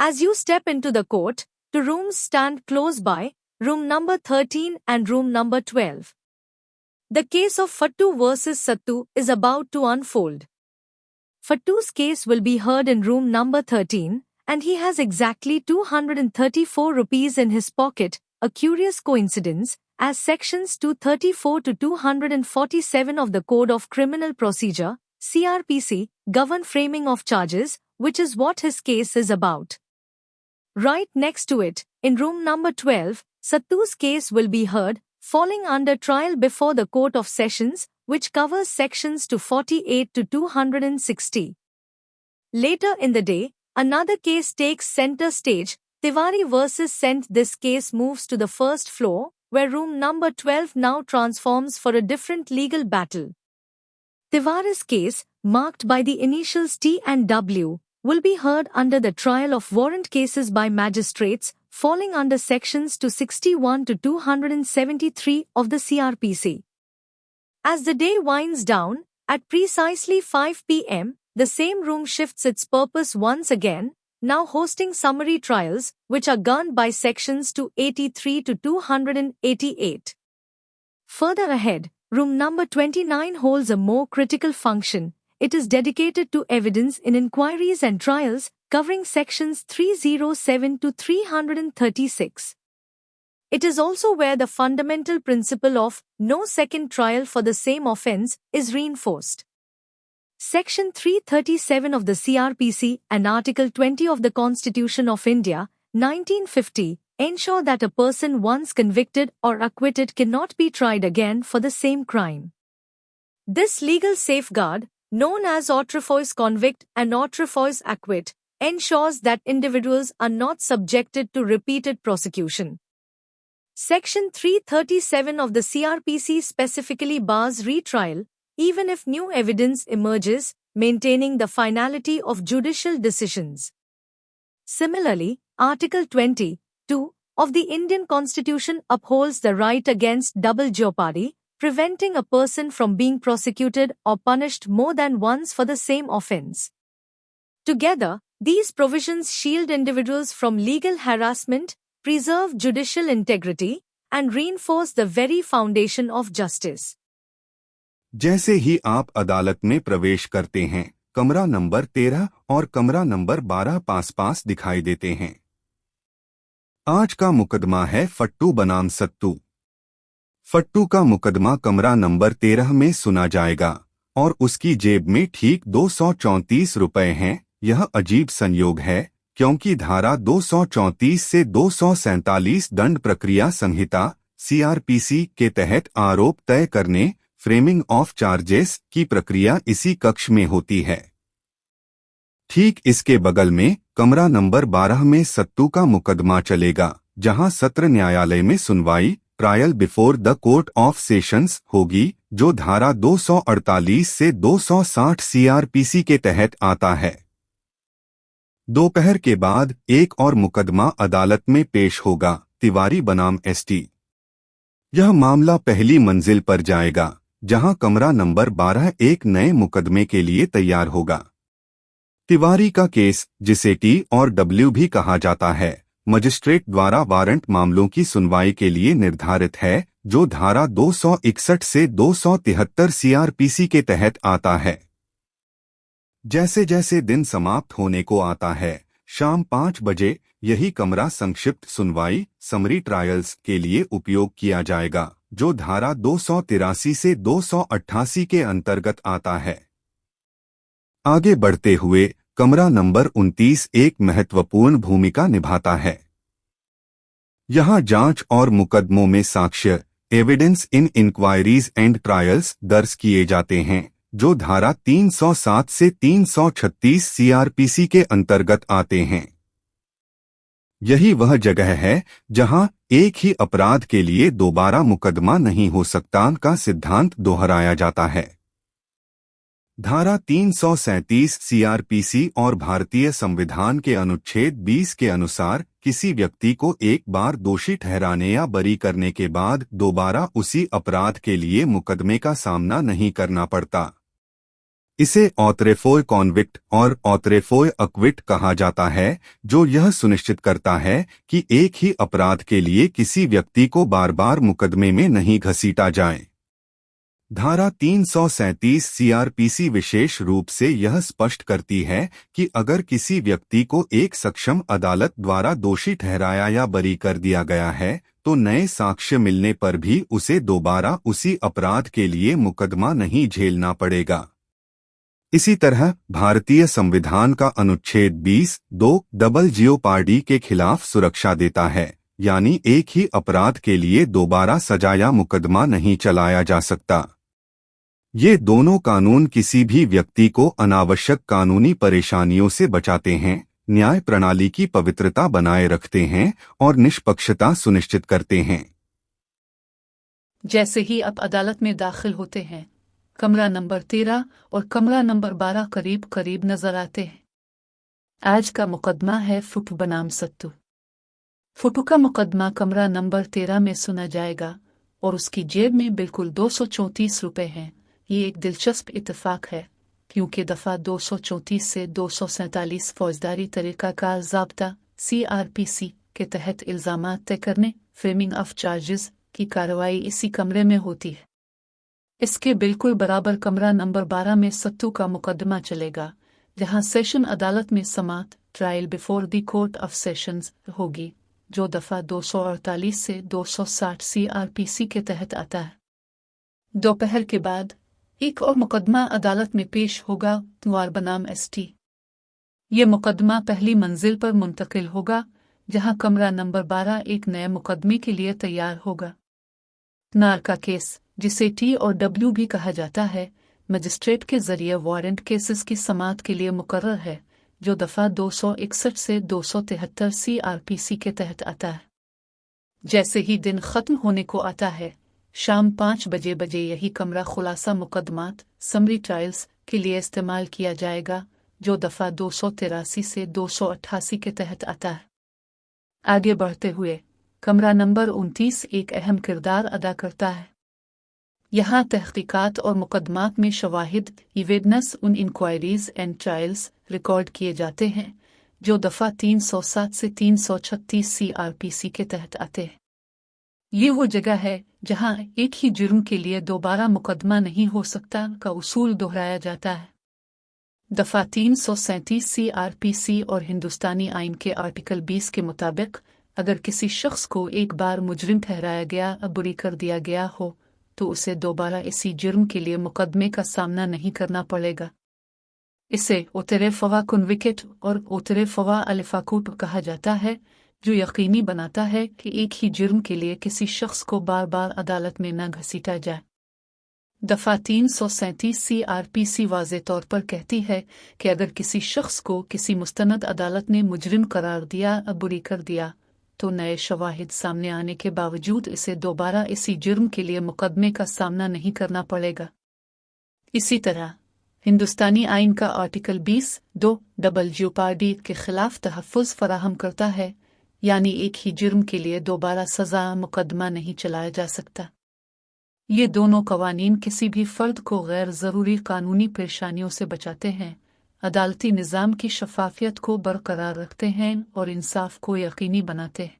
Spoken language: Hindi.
As you step into the court, two rooms stand close by, room number 13 and room number 12. The case of Fattu versus Sattu is about to unfold. Fattu's case will be heard in room number 13, and he has exactly 234 rupees in his pocket, a curious coincidence, as sections 234 to 247 of the Code of Criminal Procedure, CRPC, govern framing of charges, which is what his case is about. Right next to it, in room number 12, Sattu's case will be heard, falling under trial before the Court of Sessions, which covers sections 248 to 260. Later in the day, another case takes center stage. Tiwari versus Sent. This case moves to the first floor, where room number 12 now transforms for a different legal battle. Tiwari's case, marked by the initials T and W, will be heard under the trial of warrant cases by magistrates, falling under sections 261 to 273 of the CRPC. As the day winds down, at precisely 5 p.m., the same room shifts its purpose once again, now hosting summary trials, which are governed by sections 283 to 288. Further ahead, room number 29 holds a more critical function. It is dedicated to evidence in inquiries and trials, covering sections 307 to 336. It is also where the fundamental principle of no second trial for the same offense is reinforced. Section 337 of the CRPC and Article 20 of the Constitution of India, 1950, ensure that a person once convicted or acquitted cannot be tried again for the same crime. This legal safeguard, known as autrefois convict and autrefois acquit, ensures that individuals are not subjected to repeated prosecution. Section 337 of the CRPC specifically bars retrial, even if new evidence emerges, maintaining the finality of judicial decisions. Similarly, Article 22 of the Indian Constitution upholds the right against double jeopardy, preventing a person from being prosecuted or punished more than once for the same offense. Together, these provisions shield individuals from legal harassment, preserve judicial integrity, and reinforce the very foundation of justice. जैसे ही आप अदालत में प्रवेश करते हैं, कमरा नंबर 13 और कमरा नंबर 12 पास दिखाई देते हैं। आज का मुकदमा है फट्टू बनाम सत्तू। फट्टू का मुकदमा कमरा नंबर 13 में सुना जाएगा और उसकी जेब में ठीक 234 रुपए हैं। यह अजीब संयोग है क्योंकि धारा 234 से 247 दंड प्रक्रिया संहिता CRPC के तहत आरोप तय करने, फ्रेमिंग ऑफ चार्जेस की प्रक्रिया इसी कक्ष में होती है। ठीक इसके बगल में कमरा नंबर 12 में सत्तू का मुकदमा चलेगा, जहां सत्र न्यायालय में सुनवाई, trial before the court of sessions होगी, जो धारा 248 से 260 CRPC के तहत आता है। दोपहर के बाद एक और मुकदमा अदालत में पेश होगा, तिवारी बनाम ST। यह मामला पहली मंजिल पर जाएगा, जहां कमरा नंबर 12 एक नए मुकदमे के लिए तैयार होगा। तिवारी का केस, जिसे T और W भी कहा जाता है, मजिस्ट्रेट द्वारा वारंट मामलों की सुनवाई के लिए निर्धारित है, जो धारा 261 से 273 CRPC के तहत आता है। जैसे जैसे दिन समाप्त होने को आता है, शाम 5 बजे यही कमरा संक्षिप्त सुनवाई, समरी ट्रायल्स के लिए उपयोग किया जाएगा, जो धारा 283 से 288 के अंतर्गत आता है। आगे बढ़ते हुए कमरा नंबर 29 एक महत्वपूर्ण भूमिका निभाता है। यहां जांच और मुकदमों में साक्ष्य, evidence in inquiries and trials दर्ज किए जाते हैं, जो धारा 307 से 336 CRPC के अंतर्गत आते हैं। यही वह जगह है जहां एक ही अपराध के लिए दोबारा मुकदमा नहीं हो सकता का सिद्धांत दोहराया जाता है। धारा 337 CRPC और भारतीय संविधान के अनुच्छेद 20 के अनुसार किसी व्यक्ति को एक बार दोषी ठहराने या बरी करने के बाद दोबारा उसी अपराध के लिए मुकदमे का सामना नहीं करना पड़ता। इसे ऑतरेफोय कॉन्विक्ट और ऑतरेफोय अक्विट कहा जाता है, जो यह सुनिश्चित करता है कि एक ही अपराध के लिए किसी व्यक्ति को बार बार मुकदमे में नहीं घसीटा जाए। धारा 337 सीआरपीसी विशेष रूप से यह स्पष्ट करती है कि अगर किसी व्यक्ति को एक सक्षम अदालत द्वारा दोषी ठहराया या बरी कर दिया गया है, तो नए साक्ष्य मिलने पर भी उसे दोबारा उसी अपराध के लिए मुकदमा नहीं झेलना पड़ेगा। इसी तरह भारतीय संविधान का अनुच्छेद 20(2) डबल जियोपार्डी के खिलाफ सुरक्षा देता है, यानी एक ही अपराध के लिए दोबारा सजा या मुकदमा नहीं चलाया जा सकता। ये दोनों कानून किसी भी व्यक्ति को अनावश्यक कानूनी परेशानियों से बचाते हैं, न्याय प्रणाली की पवित्रता बनाए रखते हैं और निष्पक्षता सुनिश्चित करते हैं। जैसे ही आप अदालत में दाखिल होते हैं, कमरा नंबर 13 और कमरा नंबर 12 करीब करीब नजर आते हैं। आज का मुकदमा है फुटू बनाम सत्तू। फुटू का मुकदमा कमरा नंबर 13 में सुना जाएगा और उसकी जेब में बिल्कुल 234 रुपए हैं। ये एक दिलचस्प इत्तेफाक है, क्योंकि दफा 234 से 247 फौजदारी तरीकाकार ज़ाब्ता CRPC के तहत इल्ज़ामात तय करने, फ्रेमिंग ऑफ चार्जेस की कार्रवाई इसी कमरे में होती है। इसके बिल्कुल बराबर कमरा नंबर 12 में सत्तू का मुकदमा चलेगा, जहां सेशन अदालत में समात trial before the court of sessions होगी, जो दफा 248 से 260 CRPC के तहत आता है। दोपहर के बाद एक और मुकदमा अदालत में पेश होगा, तुआर बनाम ST। ये मुकदमा पहली मंजिल पर मुंतकिल होगा, जहां कमरा नंबर 12 एक नए मुकदमे के लिए तैयार होगा। नार का केस, जिसे T और W भी कहा जाता है, मजिस्ट्रेट के जरिए वारंट केसेस की समाअत के लिए मुकर्रर है, जो दफा 261 से 273 CRPC के तहत आता है। जैसे ही दिन खत्म होने को आता है, शाम 5 बजे यही कमरा खुलासा मुकदमात समरी ट्रायल्स के लिए इस्तेमाल किया जाएगा, जो दफा 283 से 288 के तहत आता है। आगे बढ़ते हुए कमरा नंबर 29 एक अहम किरदार अदा करता है। यहाँ तहकीकात और मुकदमात में शवाहिद, इविडेंस, उन इंक्वायरीज एंड ट्रायल्स रिकॉर्ड किए जाते हैं जो दफा 307 से 336 CRPC के तहत आते हैं। ये वो जगह है जहाँ एक ही जुर्म के लिए दोबारा मुकदमा नहीं हो सकता का उसूल दोहराया जाता है। दफा 337 CRPC और हिंदुस्तानी आइन के आर्टिकल 20 के मुताबिक अगर किसी शख्स को एक बार मुजरिम ठहराया गया, बरी कर दिया गया हो, तो उसे दोबारा इसी जुर्म के लिए मुकदमे का सामना नहीं करना पड़ेगा। इसे ओतरेफवा कन्विक्ट और ओतरेफवा अलिफाकूट कहा जाता है, जो यकीनी बनाता है कि एक ही जुर्म के लिए किसी शख्स को बार बार अदालत में न घसीटा जाए। दफा 337 CRPC वाज़े तौर पर कहती है कि अगर किसी शख्स को किसी मुस्तनद अदालत ने मुजरिम करार दिया, बरी कर दिया, तो नए शवाहिद सामने आने के बावजूद इसे दोबारा इसी जुर्म के लिए मुकदमे का सामना नहीं करना पड़ेगा। इसी तरह हिंदुस्तानी आइन का आर्टिकल 20(2) डबल जियोपार्डी के खिलाफ तहफ़्फ़ुज़ फराहम करता है, यानी एक ही जुर्म के लिए दोबारा सज़ा मुकदमा नहीं चलाया जा सकता। ये दोनों कवानीन किसी भी फ़र्द को गैर ज़रूरी कानूनी परेशानियों से बचाते हैं, अदालती निज़ाम की शफ़ाफ़ियत को बरकरार रखते हैं और इंसाफ को यकीनी बनाते हैं।